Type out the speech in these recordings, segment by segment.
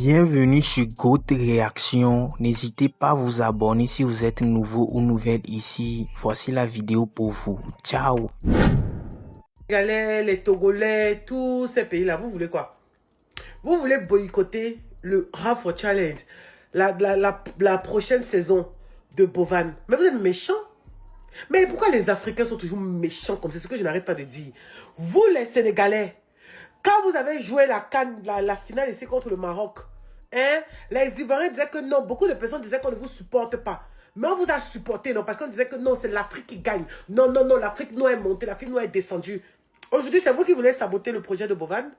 Bienvenue sur Goat Réaction. N'hésitez pas à vous abonner si vous êtes nouveau ou nouvelle ici. Voici la vidéo pour vous. Ciao. Les Togolais, tous ces pays-là, vous voulez quoi? Vous voulez boycotter le Rafro Challenge, la prochaine saison de Bovan. Mais vous êtes méchants. Mais pourquoi les Africains sont toujours méchants comme ça? C'est ce que je n'arrête pas de dire. Vous les Sénégalais, quand vous avez joué la finale ici contre le Maroc, hein, les Ivoiriens disaient que non, beaucoup de personnes disaient qu'on ne vous supporte pas. Mais on vous a supporté, non, parce qu'on disait que non, c'est l'Afrique qui gagne. Non, non, non, l'Afrique noire est montée, l'Afrique noire est descendue. Aujourd'hui, c'est vous qui voulez saboter le projet de Bovan.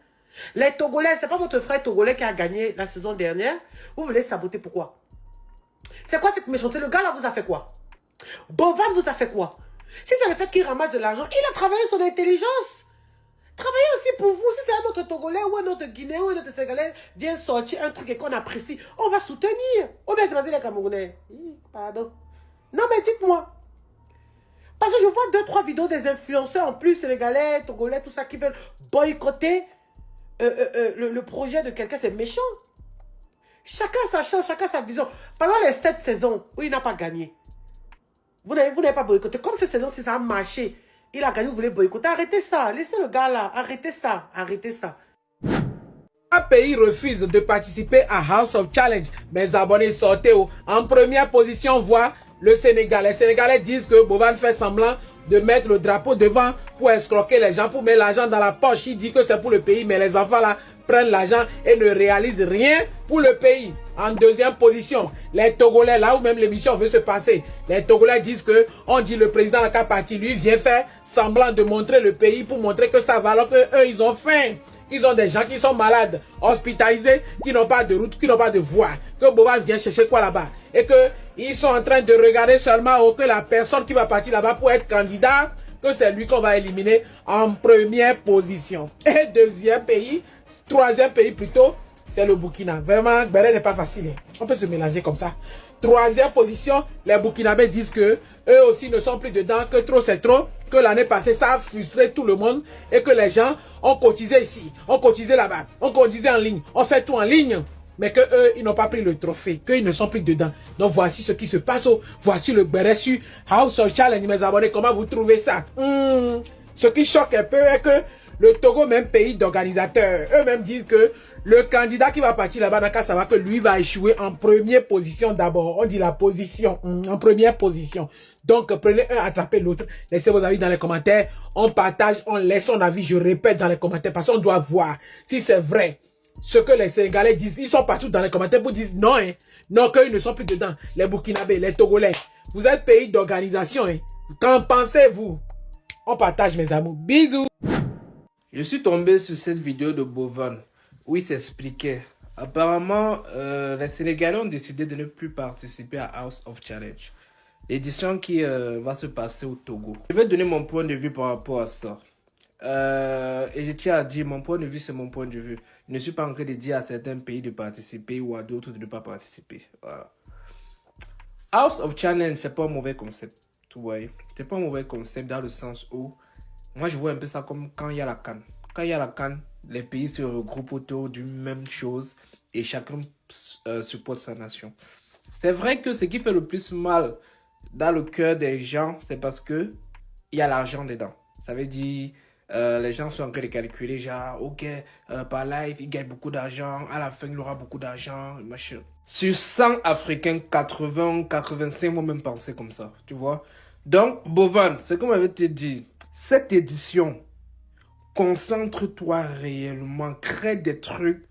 Les Togolais, c'est pas votre frère Togolais qui a gagné la saison dernière. Vous voulez saboter, pourquoi? C'est quoi cette méchanceté? Le gars là vous a fait quoi? Bovan vous a fait quoi? Si c'est le fait qu'il ramasse de l'argent, il a travaillé son intelligence. Travaillez aussi pour vous. Si c'est un autre Togolais ou un autre Guinéen ou un autre Sénégalais vient sortir un truc et qu'on apprécie, on va soutenir. Ou bien c'est parce qu'il est Camerounais. Pardon. Non mais dites-moi. Parce que je vois 2-3 vidéos des influenceurs en plus, Sénégalais, Togolais, tout ça, qui veulent boycotter le projet de quelqu'un. C'est méchant. Chacun sa chance, chacun sa vision. Pendant les 7 saisons où il n'a pas gagné, vous n'avez pas boycotté. Comme cette saison-ci, ça a marché. Il a gagné, vous voulez boycotter. Arrêtez ça. Laissez le gars là. Arrêtez ça. Arrêtez ça. Un pays refuse de participer à House of Challenge. Mes abonnés sortez en première position, voit le Sénégal. Les Sénégalais disent que Bovan fait semblant de mettre le drapeau devant pour escroquer les gens, pour mettre l'argent dans la poche. Il dit que c'est pour le pays, mais les enfants là prennent l'argent et ne réalisent rien pour le pays. En deuxième position, les Togolais, là où même l'émission veut se passer, les Togolais disent que, on dit le président Naka Parti, lui vient faire semblant de montrer le pays pour montrer que ça va, alors que eux ils ont faim. Ils ont des gens qui sont malades, hospitalisés, qui n'ont pas de route, qui n'ont pas de voie. Que Bovan vient chercher quoi là-bas? Et qu'ils sont en train de regarder seulement que la personne qui va partir là-bas pour être candidat, que c'est lui qu'on va éliminer en première position. Et deuxième pays, troisième pays plutôt, c'est le Burkina. Vraiment, Béret n'est pas facile. On peut se mélanger comme ça. Troisième position, les Burkinabés disent que eux aussi ne sont plus dedans, que trop c'est trop, que l'année passée ça a frustré tout le monde et que les gens ont cotisé ici, ont cotisé là-bas, ont cotisé en ligne, ont fait tout en ligne, mais que eux ils n'ont pas pris le trophée, qu'ils ne sont plus dedans. Donc voici ce qui se passe. Voici le Béret sur House of Challenge, mes abonnés. Comment vous trouvez ça? Ce qui choque un peu est que le Togo, même pays d'organisateurs, eux-mêmes disent que le candidat qui va partir là-bas, n'a qu'à savoir que lui va échouer en première position d'abord. On dit la position, en première position. Donc, prenez un, attrapez l'autre. Laissez vos avis dans les commentaires. On partage, on laisse son avis, je répète dans les commentaires, parce qu'on doit voir si c'est vrai. Ce que les Sénégalais disent, ils sont partout dans les commentaires pour dire non, hein, non, qu'ils ne sont plus dedans. Les Burkinabés, les Togolais, vous êtes pays d'organisation, hein. Qu'en pensez-vous? On partage, mes amours. Bisous. Je suis tombé sur cette vidéo de Bovan où il s'expliquait. Apparemment, les Sénégalais ont décidé de ne plus participer à House of Challenge. L'édition qui va se passer au Togo. Je vais donner mon point de vue par rapport à ça. Et je tiens à dire, mon point de vue, c'est mon point de vue. Je ne suis pas en train de dire à certains pays de participer ou à d'autres de ne pas participer. Voilà. House of Challenge, c'est pas un mauvais concept. Tu vois, c'est pas un mauvais concept dans le sens où moi je vois un peu ça comme quand il y a la CAN. Quand il y a la CAN, les pays se regroupent autour d'une même chose et chacun supporte sa nation. C'est vrai que ce qui fait le plus mal dans le cœur des gens, c'est parce que il y a l'argent dedans. Ça veut dire les gens sont en train de calculer genre ok par live il gagne beaucoup d'argent, à la fin il aura beaucoup d'argent, machin. Sur 100 Africains, 80, 85 vont même penser comme ça, tu vois. Donc Bovan, ce qu'on m'avait dit, cette édition, concentre-toi réellement, crée des trucs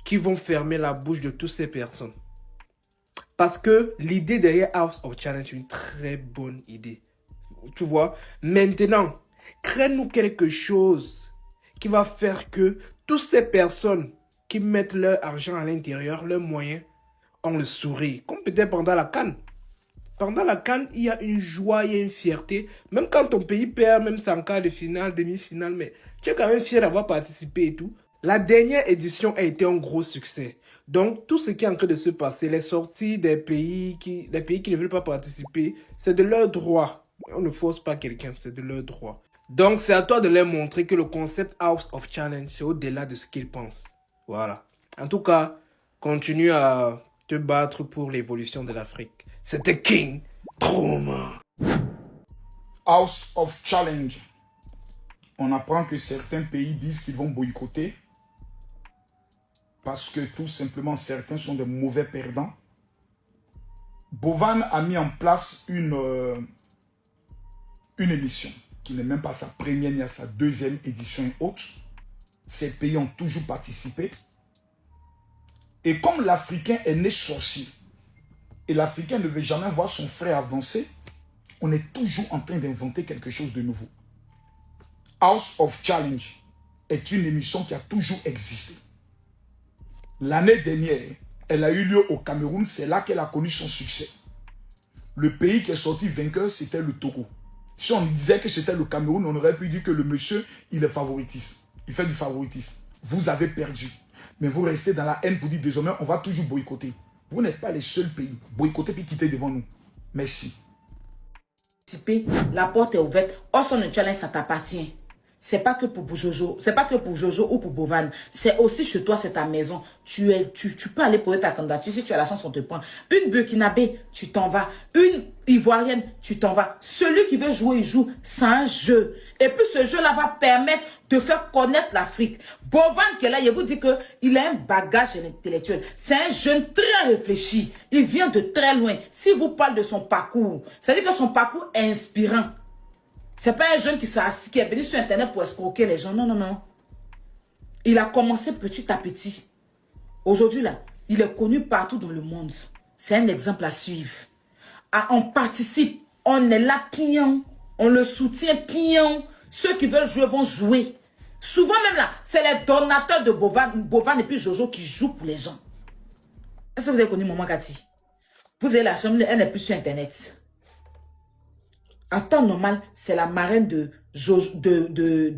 qui vont fermer la bouche de toutes ces personnes. Parce que l'idée derrière House of Challenge est une très bonne idée. Tu vois, maintenant, crée-nous quelque chose qui va faire que toutes ces personnes qui mettent leur argent à l'intérieur, leurs moyens, ont le sourire. Comme peut-être pendant la CAN. Pendant la CAN, il y a une joie, il y a une fierté. Même quand ton pays perd, même c'est en quart de finale, demi-finale, mais tu es quand même fier d'avoir participé et tout. La dernière édition a été un gros succès. Donc, tout ce qui est en train de se passer, les sorties des pays qui ne veulent pas participer, c'est de leur droit. On ne force pas quelqu'un, c'est de leur droit. Donc, c'est à toi de leur montrer que le concept House of Challenge, c'est au-delà de ce qu'ils pensent. Voilà. En tout cas, continue à te battre pour l'évolution de l'Afrique. C'était King Trauma. House of Challenge. On apprend que certains pays disent qu'ils vont boycotter parce que tout simplement certains sont des mauvais perdants. Bovan a mis en place une émission qui n'est même pas sa première ni à sa deuxième édition et autres. Ces pays ont toujours participé. Et comme l'Africain est né sorcier et l'Africain ne veut jamais voir son frère avancer, on est toujours en train d'inventer quelque chose de nouveau. House of Challenge est une émission qui a toujours existé. L'année dernière, elle a eu lieu au Cameroun, c'est là qu'elle a connu son succès. Le pays qui est sorti vainqueur, c'était le Togo. Si on disait que c'était le Cameroun, on aurait pu dire que le monsieur, il est favoritiste. Il fait du favoritisme. Vous avez perdu. Mais vous restez dans la haine pour dire désormais, on va toujours boycotter. Vous n'êtes pas les seuls pays. Boycotter puis quitter devant nous. Merci. La porte est ouverte. Awesome Challenge, ça t'appartient. C'est pas que pour Jojo, c'est pas que pour Jojo ou pour Bovan. C'est aussi chez toi, c'est ta maison. Tu peux aller poser ta candidature. Si tu as la chance, on te prend. Une Burkinabé, tu t'en vas. Une Ivoirienne, tu t'en vas. Celui qui veut jouer, il joue. C'est un jeu. Et puis ce jeu-là va permettre de faire connaître l'Afrique. Bovan, qui est là, il vous dit qu'il a un bagage intellectuel. C'est un jeune très réfléchi. Il vient de très loin. Si vous parlez de son parcours, ça veut dire que son parcours est inspirant. C'est pas un jeune qui est venu sur Internet pour escroquer les gens. Non, non, non. Il a commencé petit à petit. Aujourd'hui, là, il est connu partout dans le monde. C'est un exemple à suivre. Ah, on participe. On est là, pignon. On le soutient, pignon. Ceux qui veulent jouer vont jouer. Souvent même là, c'est les donateurs de Bovan et puis Jojo qui jouent pour les gens. Est-ce que vous avez connu Maman Cathy? Vous avez la chambre, elle n'est plus sur Internet. En temps normal, c'est la marraine de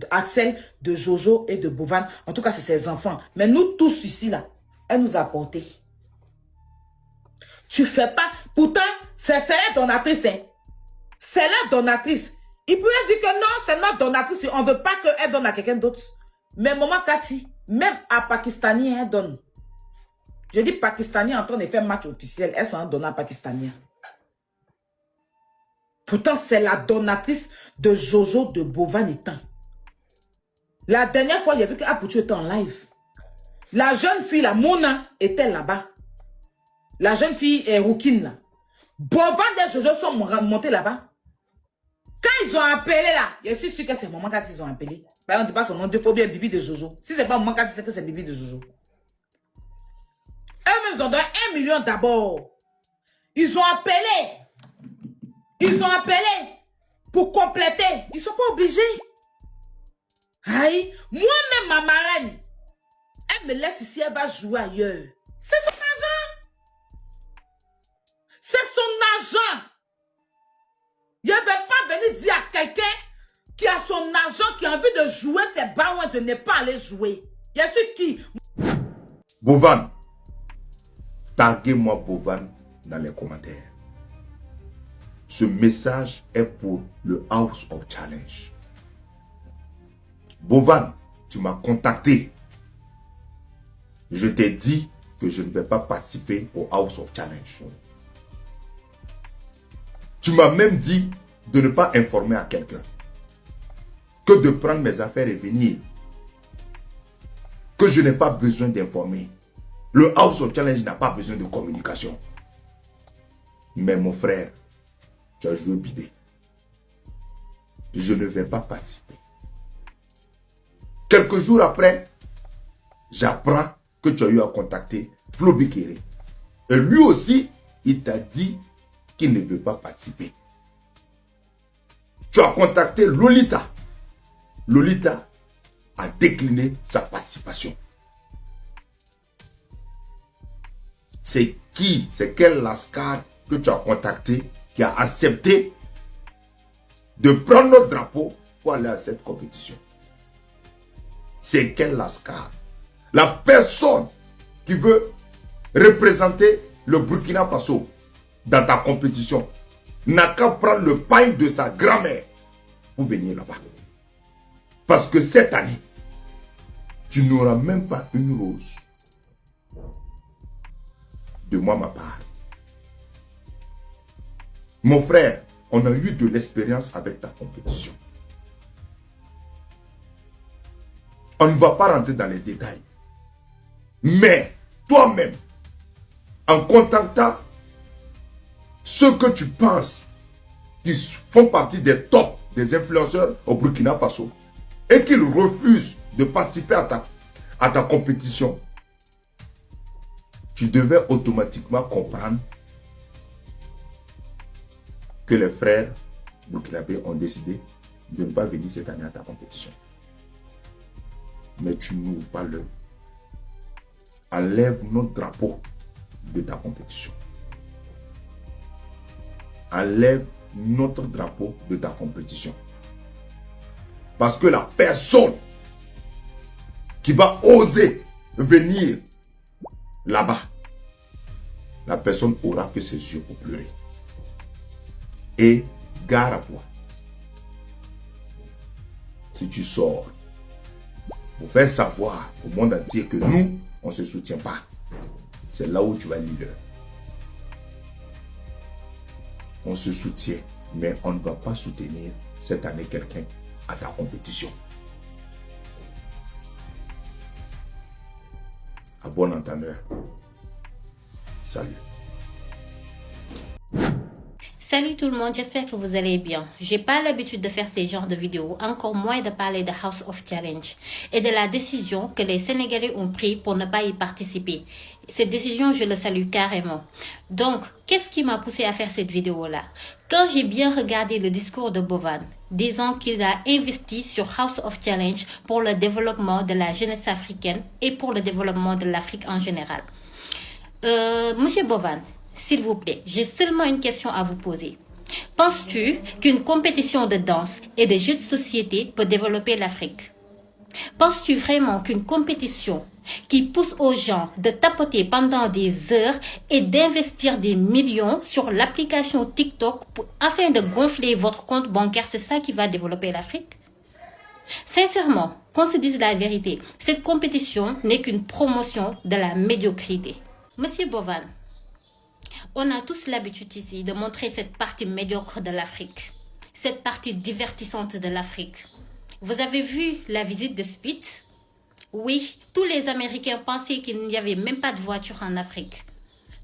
Axel, de Jojo et de Bovan. En tout cas, c'est ses enfants. Mais nous tous ici, là, elle nous a porté. Tu fais pas... Pourtant, c'est la donatrice. Hein. C'est la donatrice. Il pourrait dire que non, c'est notre donatrice. On ne veut pas qu'elle donne à quelqu'un d'autre. Mais Maman Cathy, même à Pakistanien, elle donne. Je dis Pakistanien en train de faire match officiel. Elle s'en donne à Pakistanien. Pourtant, c'est la donatrice de Jojo de Bovan étant. La dernière fois, il y a vu qu'Apoutu était en live. La jeune fille, la Mona, était là-bas. La jeune fille est Roukine, là. Bovan et Jojo sont montés là-bas. Quand ils ont appelé, là, je suis sûr que c'est Maman Cathy qu'ils ont appelé. On ne dit pas son nom, il faut bien Bibi de Jojo. Si c'est pas Maman Cathy, c'est que c'est Bibi de Jojo. Eux-mêmes, ils ont donné 1 million d'abord. Ils ont appelé. Ils ont appelé pour compléter. Ils ne sont pas obligés. Aïe, moi-même, ma marraine, elle me laisse ici, elle va jouer ailleurs. C'est son argent. C'est son argent. Il ne veut pas venir dire à quelqu'un qui a son argent, qui a envie de jouer ses barouins, de ne pas aller jouer. Il y a ceux qui... Bovan, taguez-moi Bovan dans les commentaires. Ce message est pour le House of Challenge. Bovan, tu m'as contacté. Je t'ai dit que je ne vais pas participer au House of Challenge. Tu m'as même dit de ne pas informer à quelqu'un. Que de prendre mes affaires et venir. Que je n'ai pas besoin d'informer. Le House of Challenge n'a pas besoin de communication. Mais mon frère, tu as joué bidé. Je ne vais pas participer. Quelques jours après, j'apprends que tu as eu à contacter Flo Bikere. Et lui aussi, il t'a dit qu'il ne veut pas participer. Tu as contacté Lolita. Lolita a décliné sa participation. C'est qui, c'est quel Lascar que tu as contacté qui a accepté de prendre notre drapeau pour aller à cette compétition? C'est quel Lascar? La personne qui veut représenter le Burkina Faso dans ta compétition n'a qu'à prendre le pain de sa grand-mère pour venir là-bas. Parce que cette année, tu n'auras même pas une rose. de moi ma part. Mon frère, on a eu de l'expérience avec ta compétition. On ne va pas rentrer dans les détails. Mais toi-même, en contactant ceux que tu penses qui font partie des tops des influenceurs au Burkina Faso et qu'ils refusent de participer à ta compétition, tu devais automatiquement comprendre que les frères burkinabés ont décidé de ne pas venir cette année à ta compétition. Mais tu n'ouvres pas l'œil. Enlève notre drapeau de ta compétition. Enlève notre drapeau de ta compétition. Parce que la personne qui va oser venir là-bas, la personne aura que ses yeux pour pleurer. Et gare à toi. Si tu sors pour faire savoir au monde entier que nous, on ne se soutient pas, c'est là où tu vas lire. On se soutient, mais on ne va pas soutenir cette année quelqu'un à ta compétition. À bon entendeur. Salut. Salut tout le monde, j'espère que vous allez bien. J'ai pas l'habitude de faire ces genres de vidéos, encore moins de parler de House of Challenge et de la décision que les Sénégalais ont prise pour ne pas y participer. Cette décision, je le salue carrément. Donc, qu'est-ce qui m'a poussé à faire cette vidéo-là? Quand j'ai bien regardé le discours de Bovan, disant qu'il a investi sur House of Challenge pour le développement de la jeunesse africaine et pour le développement de l'Afrique en général. Monsieur Bovan, s'il vous plaît, j'ai seulement une question à vous poser. Penses-tu qu'une compétition de danse et de jeux de société peut développer l'Afrique? Penses-tu vraiment qu'une compétition qui pousse aux gens de tapoter pendant des heures et d'investir des millions sur l'application TikTok afin de gonfler votre compte bancaire, c'est ça qui va développer l'Afrique? Sincèrement, qu'on se dise la vérité, cette compétition n'est qu'une promotion de la médiocrité. Monsieur Bovan, on a tous l'habitude ici de montrer cette partie médiocre de l'Afrique, cette partie divertissante de l'Afrique. Vous avez vu la visite de Spitz? Oui, tous les Américains pensaient qu'il n'y avait même pas de voiture en Afrique.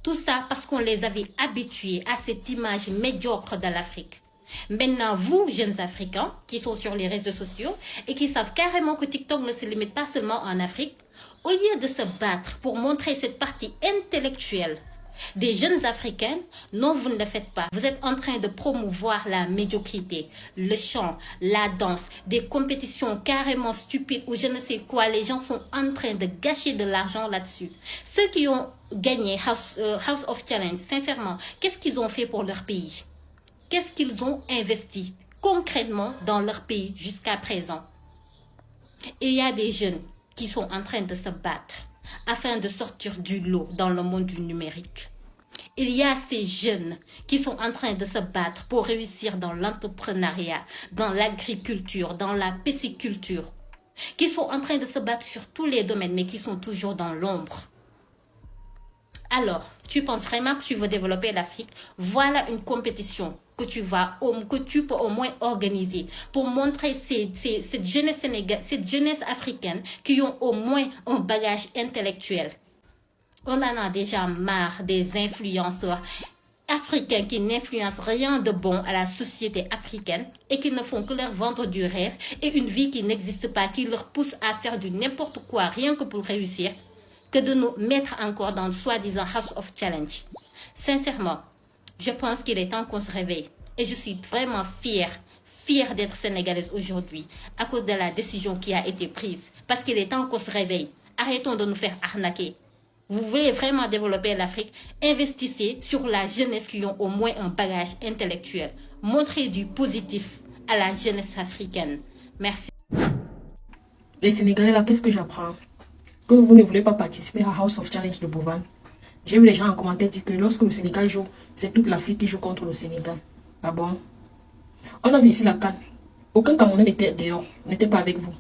Tout ça parce qu'on les avait habitués à cette image médiocre de l'Afrique. Maintenant, vous, jeunes Africains, qui sont sur les réseaux sociaux et qui savent carrément que TikTok ne se limite pas seulement en Afrique, au lieu de se battre pour montrer cette partie intellectuelle des jeunes Africains, non, vous ne le faites pas. Vous êtes en train de promouvoir la médiocrité, le chant, la danse, des compétitions carrément stupides ou je ne sais quoi. Les gens sont en train de gâcher de l'argent là-dessus. Ceux qui ont gagné House of Challenge, sincèrement, qu'est-ce qu'ils ont fait pour leur pays? Qu'est-ce qu'ils ont investi concrètement dans leur pays jusqu'à présent? Et il y a des jeunes qui sont en train de se battre afin de sortir du lot dans le monde du numérique. Il y a ces jeunes qui sont en train de se battre pour réussir dans l'entrepreneuriat, dans l'agriculture, dans la pisciculture, qui sont en train de se battre sur tous les domaines, mais qui sont toujours dans l'ombre. Alors, tu penses vraiment que tu veux développer l'Afrique? Voilà une compétition que tu peux au moins organiser pour montrer cette jeunesse africaine qui ont au moins un bagage intellectuel. On en a déjà marre des influenceurs africains qui n'influencent rien de bon à la société africaine et qui ne font que leur vendre du rêve et une vie qui n'existe pas, qui leur pousse à faire du n'importe quoi rien que pour réussir, que de nous mettre encore dans le soi-disant House of Challenge. Sincèrement, je pense qu'il est temps qu'on se réveille. Et je suis vraiment fière d'être sénégalaise aujourd'hui à cause de la décision qui a été prise. Parce qu'il est temps qu'on se réveille. Arrêtons de nous faire arnaquer. Vous voulez vraiment développer l'Afrique? Investissez sur la jeunesse qui ont au moins un bagage intellectuel. Montrez du positif à la jeunesse africaine. Merci. Les Sénégalais là, qu'est-ce que j'apprends? Que vous ne voulez pas participer à House of Challenge de Bovan. J'ai vu les gens en commentaire dire que lorsque le Sénégal joue, c'est toute l'Afrique qui joue contre le Sénégal. Ah bon? On a vu ici la CAN. Aucun Camerounais n'était dehors, n'était pas avec vous.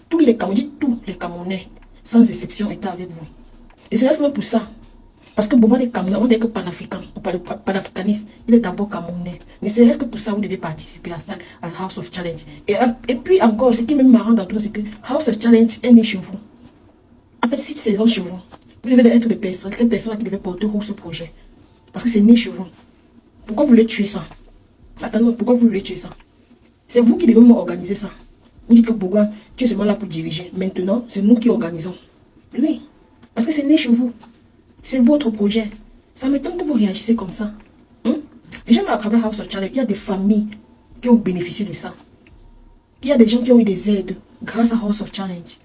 Tous les Camerounais, sans exception, étaient avec vous. Et c'est justement pour ça. Parce que Bovan est Camerounais, on dit que panafricain, on parle panafricaniste, il est d'abord Camerounais. Mais c'est est-ce que pour ça vous devez participer à ça, à House of Challenge. Et puis encore, ce qui est même marrant dans tout ça, c'est que House of Challenge est né chez vous. En fait, 6 saisons chez vous. Vous devez être des personnes, ces personnes qui devaient porter haut ce projet. Parce que c'est né chez vous. Pourquoi vous voulez tuer ça? Attends, pourquoi vous voulez tuer ça? C'est vous qui devez organiser ça. Vous dites que Bovan, tu es seulement là pour diriger. Maintenant, c'est nous qui organisons. Oui, parce que c'est né chez vous. C'est votre projet. Ça m'étonne que vous réagissez comme ça. Déjà, à travers House of Challenge, il y a des familles qui ont bénéficié de ça. Il y a des gens qui ont eu des aides grâce à House of Challenge.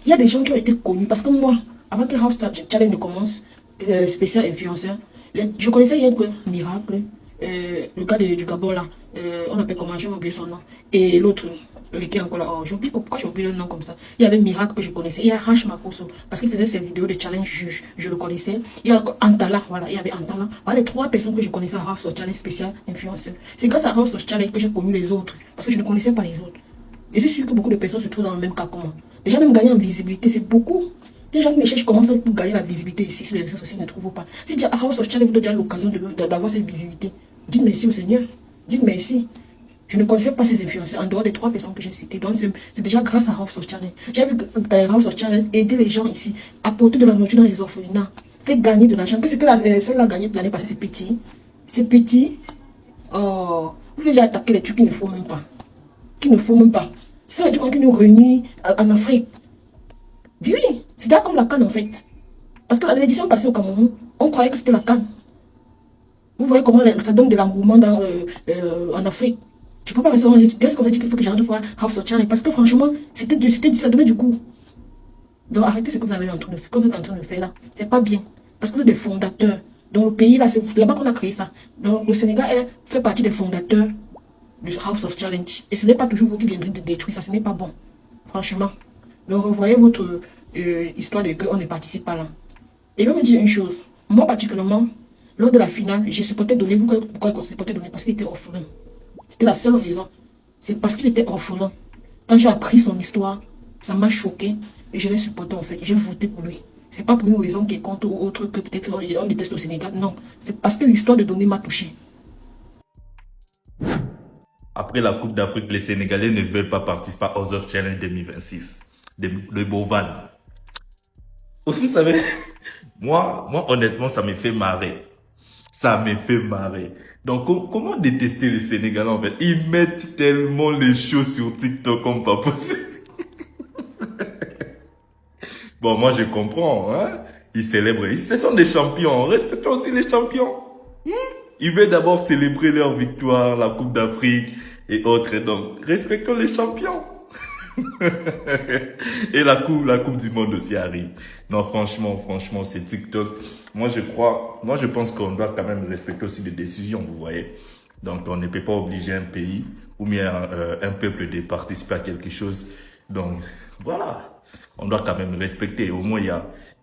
Il y a des gens qui ont été connus. Parce que moi, avant que House of Challenge ne commence, spécial influenceur, je connaissais rien que Miracle, le gars du Gabon là, on appelle comment, j'ai oublié son nom, et l'autre, il était encore là, pourquoi j'ai oublié le nom comme ça. Il y avait Miracle que je connaissais, il y a Rash Makoso, parce qu'il faisait ses vidéos de challenge, je le connaissais. Il y a encore Antala, voilà, il y avait Antala. Voilà les 3 personnes que je connaissais à House of Challenge spécial influenceur. C'est grâce à House of Challenge que j'ai connu les autres, parce que je ne connaissais pas les autres. Et je suis sûr que beaucoup de personnes se trouvent dans le même cas que moi. Déjà même gagner en visibilité, c'est beaucoup. Les gens qui cherchent comment faire pour gagner la visibilité ici sur les réseaux sociaux ne trouvent pas. Si déjà House of Challenge vous donne l'occasion d'avoir cette visibilité, dites merci au Seigneur. Dites merci. Je ne connaissais pas ces influenceurs en dehors des 3 personnes que j'ai citées. Donc c'est déjà grâce à House of Challenge. J'ai vu que House of Challenge aider les gens ici, apporter de la nourriture dans les orphelinats, fait gagner de l'argent. Qu'est-ce que celle-là a gagné l'année passée? C'est petit. C'est petit. Oh, vous avez déjà attaqué les trucs qu'il ne faut même pas. Qu'il ne faut même pas. C'est les trucs qui nous réunissent en Afrique. Oui, c'est déjà comme la canne en fait. Parce que l'édition passée au Cameroun, on croyait que c'était la canne. Vous voyez comment ça donne de l'engouement en Afrique. Je ne peux pas rester. Qu'est-ce qu'on a dit qu'il faut que j'arrête de faire House of Challenge? Parce que franchement, ça donnait du goût. Donc arrêtez ce que vous avez en train de faire, que vous êtes en train de faire là. C'est pas bien. Parce que vous êtes des fondateurs. Dans le pays là, c'est là-bas qu'on a créé ça. Donc le Sénégal fait partie des fondateurs du House of Challenge. Et ce n'est pas toujours vous qui viendrez de détruire ça. Ce n'est pas bon. Franchement. Donc revoyez votre histoire de qu'on ne participe pas là. Et je vais vous dire une chose. Moi particulièrement, lors de la finale, j'ai supporté donner. Pourquoi j'ai supporté donner? Parce qu'il était orphelin. C'était la seule raison. C'est parce qu'il était orphelin. Quand j'ai appris son histoire, ça m'a choqué. Et je l'ai supporté en fait. J'ai voté pour lui. C'est pas pour une raison qui est contre ou autre que peut-être on déteste au Sénégal. Non. C'est parce que l'histoire de donner m'a touché. Après la Coupe d'Afrique, les Sénégalais ne veulent pas participer à House of Challenge 2026. De Bovan. Vous savez, moi, honnêtement, ça me fait marrer. Ça me fait marrer. Donc, comment détester les Sénégalais, en fait? Ils mettent tellement les choses sur TikTok comme pas possible. Bon, moi, je comprends, hein. Ils célèbrent. Ce sont des champions. Respectons aussi les champions. Ils veulent d'abord célébrer leur victoire, la Coupe d'Afrique et autres. Donc, respectons les champions. Et la coupe du monde aussi arrive. Non, franchement, c'est TikTok. Moi, je pense qu'on doit quand même respecter aussi les décisions, vous voyez. Donc, on ne peut pas obliger un pays ou bien un peuple de participer à quelque chose. Donc, voilà. On doit quand même respecter. Au moins, il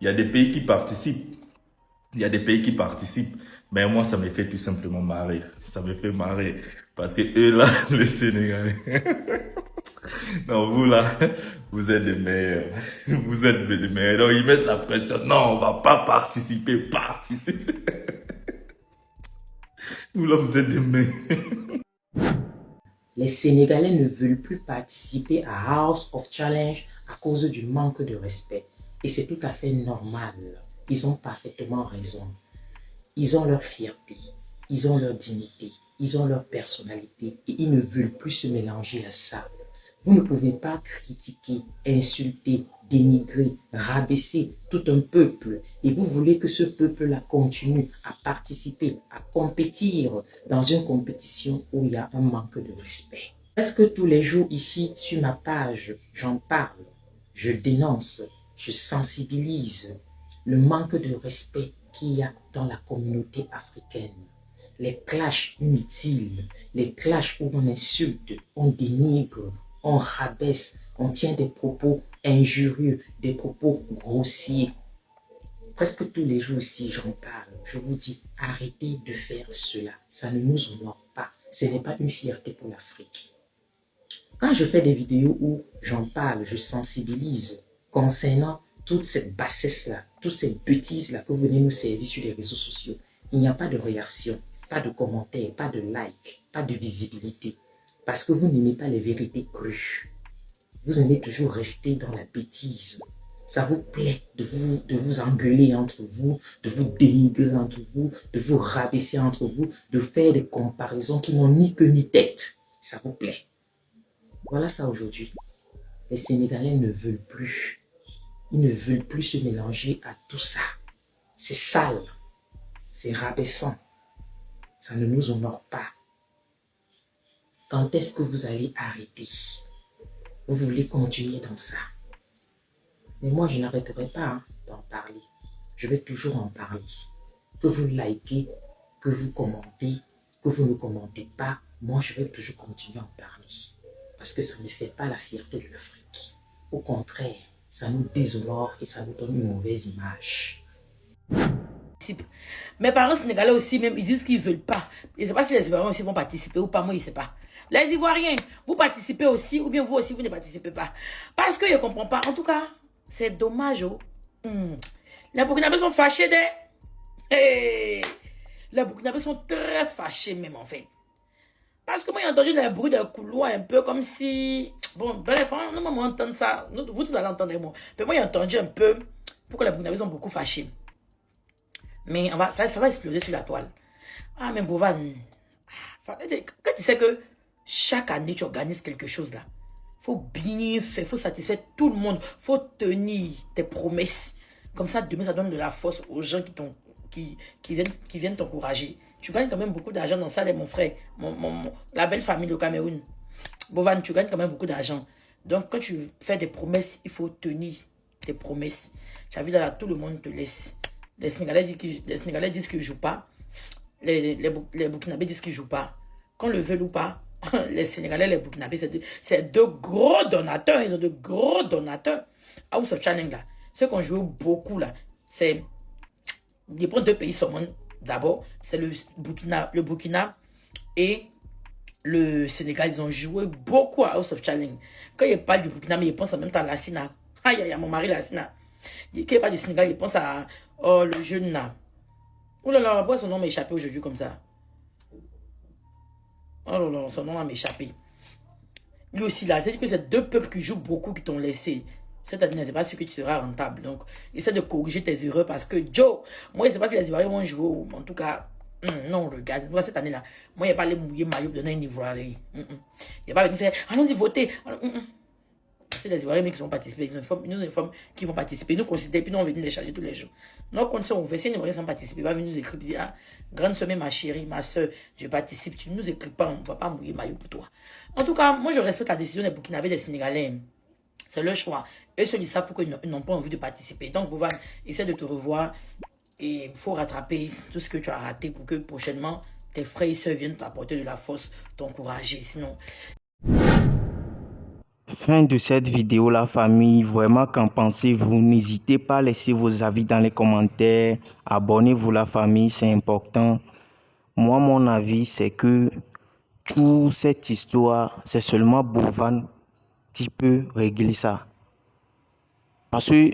y a des pays qui participent. Il y a des pays qui participent. Mais moi, ça me fait tout simplement marrer. Ça me fait marrer. Parce que eux, là, les Sénégalais... Non, vous là, vous êtes des meilleurs. Vous êtes des meilleurs. Donc, ils mettent la pression. Non, on va pas participer. Vous là, vous êtes des meilleurs. Les Sénégalais ne veulent plus participer à House of Challenge à cause du manque de respect. Et c'est tout à fait normal. Ils ont parfaitement raison. Ils ont leur fierté. Ils ont leur dignité. Ils ont leur personnalité. Et ils ne veulent plus se mélanger à ça. Vous ne pouvez pas critiquer, insulter, dénigrer, rabaisser tout un peuple. Et vous voulez que ce peuple-là continue à participer, à compétir dans une compétition où il y a un manque de respect. Presque tous les jours ici, sur ma page, j'en parle, je dénonce, je sensibilise le manque de respect qu'il y a dans la communauté africaine. Les clashs inutiles, les clashs où on insulte, on dénigre, on rabaisse, on tient des propos injurieux, des propos grossiers. Presque tous les jours ici, j'en parle. Je vous dis, arrêtez de faire cela. Ça ne nous honore pas. Ce n'est pas une fierté pour l'Afrique. Quand je fais des vidéos où j'en parle, je sensibilise concernant toute cette bassesse-là, toutes ces bêtises-là que vous venez nous servir sur les réseaux sociaux, il n'y a pas de réaction, pas de commentaires, pas de like, pas de visibilité. Parce que vous n'aimez pas les vérités crues. Vous aimez toujours rester dans la bêtise. Ça vous plaît de vous engueuler entre vous, de vous dénigrer entre vous, de vous rabaisser entre vous, de faire des comparaisons qui n'ont ni queue ni tête. Ça vous plaît. Voilà ça aujourd'hui. Les Sénégalais ne veulent plus. Ils ne veulent plus se mélanger à tout ça. C'est sale. C'est rabaissant. Ça ne nous honore pas. Quand est-ce que vous allez arrêter? Vous voulez continuer dans ça? Mais moi, je n'arrêterai pas d'en parler. Je vais toujours en parler. Que vous likez, que vous commentez, que vous ne commentez pas, moi, je vais toujours continuer à en parler. Parce que ça ne fait pas la fierté de l'Afrique. Au contraire, ça nous déshonore et ça nous donne une mauvaise image. Mes parents sénégalais aussi, même, ils disent qu'ils ne veulent pas. Je ne sais pas si les Ivoiriens aussi vont participer ou pas, moi, je ne sais pas. Les Ivoiriens, vous participez aussi ou bien vous aussi, vous ne participez pas. Parce que je ne comprends pas. En tout cas, c'est dommage. Oh. Les Burkinabés sont fâchés Les Burkinabés sont très fâchés même en fait. Parce que moi j'ai entendu les bruits de couloir un peu comme si... Bon, bref, nous on entend ça. Vous tous allez entendre moi. Mais moi j'ai entendu un peu pourquoi les Burkinabés sont beaucoup fâchés. Mais ça va exploser sur la toile. Ah mais Bovan, quand tu sais que chaque année tu organises quelque chose là, faut bien faire, faut satisfaire tout le monde, faut tenir tes promesses. Comme ça, demain, ça donne de la force aux gens qui viennent t'encourager. Tu gagnes quand même beaucoup d'argent dans ça, mon frère. La belle famille au Cameroun. Bovan, tu gagnes quand même beaucoup d'argent. Donc, quand tu fais des promesses, il faut tenir tes promesses. Tu as vu là, tout le monde te laisse. Les Sénégalais disent qu'ils ne jouent pas. Les Burkinabés disent qu'ils ne jouent pas. Qu'on le veuille ou pas, les Sénégalais, les Burkinabés, c'est de gros donateurs. Ils ont de gros donateurs. House of Challenge, là. Ceux qui ont joué beaucoup, là, c'est... Les deux pays saumon, d'abord, c'est le Burkina et le Sénégal. Ils ont joué beaucoup à House of Challenge. Quand il parle du Burkina, mais il pense en même temps à Lassina. Aïe, aïe, mon mari Lassina. Quand il parle du Sénégal, il pense à... Oh, le jeune là. Oh là là, pourquoi son nom m'a échappé aujourd'hui comme ça? Oh là là, son nom va m'échapper. Lui aussi là, c'est-à-dire que c'est deux peuples qui jouent beaucoup qui t'ont laissé. Cette année, c'est pas sûr que tu seras rentable. Donc, essaie de corriger tes erreurs parce que Joe, moi je sais pas si les Ivoiriens vont jouer. En tout cas, non, regarde. Cette année-là, moi il n'y a pas les mouillés maillots de donner un Ivoirien. Il n'y a pas venir faire, allons-y voter. C'est les Ivoiriens qui vont participer. Ils ont une forme qui vont participer. Nous considérons, puis nous on va venir les charger tous les jours. Nos conditions ouvertes, si les Ivoiriens sont participer, ils vont venir nous écrire, dire, ah, grande semaine, ma chérie, ma soeur, je participe. Tu ne nous écris pas, on ne va pas mouiller maillot pour toi. En tout cas, moi je respecte la décision des Burkinabés, des Sénégalais. C'est leur choix. Eux seuls ils savent pourquoi ils n'ont pas envie de participer. Donc, Bovan, essaie de te revoir. Et il faut rattraper tout ce que tu as raté pour que prochainement, tes frères et soeurs viennent t'apporter de la force, t'encourager. Sinon... Fin de cette vidéo, la famille. Vraiment, qu'en pensez-vous? N'hésitez pas à laisser vos avis dans les commentaires. Abonnez-vous, la famille, c'est important. Moi, mon avis, c'est que toute cette histoire, c'est seulement Bovan qui peut régler ça. Parce que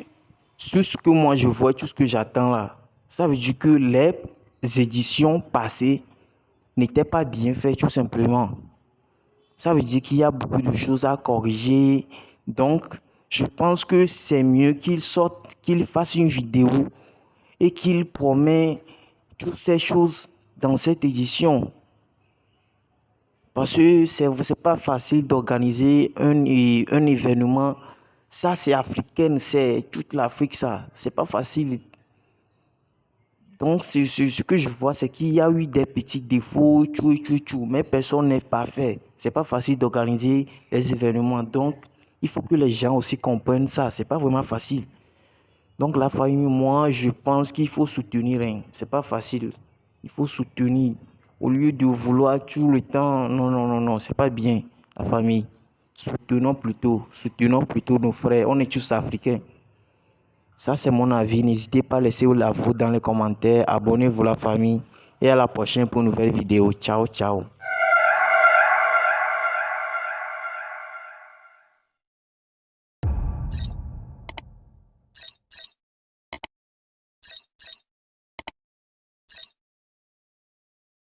tout ce que moi je vois, tout ce que j'attends là, ça veut dire que les éditions passées n'étaient pas bien faites tout simplement. Ça veut dire qu'il y a beaucoup de choses à corriger. Donc, je pense que c'est mieux qu'il sorte, qu'il fasse une vidéo et qu'il promet toutes ces choses dans cette édition. Parce que c'est pas facile d'organiser un événement. Ça, c'est africain, c'est toute l'Afrique, ça. C'est pas facile. Donc, ce que je vois, c'est qu'il y a eu des petits défauts, tout, mais personne n'est parfait. C'est pas facile d'organiser les événements. Donc, il faut que les gens aussi comprennent ça. C'est pas vraiment facile. Donc, la famille, moi, je pense qu'il faut soutenir. C'est pas facile. Il faut soutenir. Au lieu de vouloir tout le temps, non, c'est pas bien, la famille. Soutenons plutôt nos frères. On est tous africains. Ça, c'est mon avis. N'hésitez pas à laisser la vôtre dans les commentaires. Abonnez-vous, la famille. Et à la prochaine pour une nouvelle vidéo. Ciao, ciao.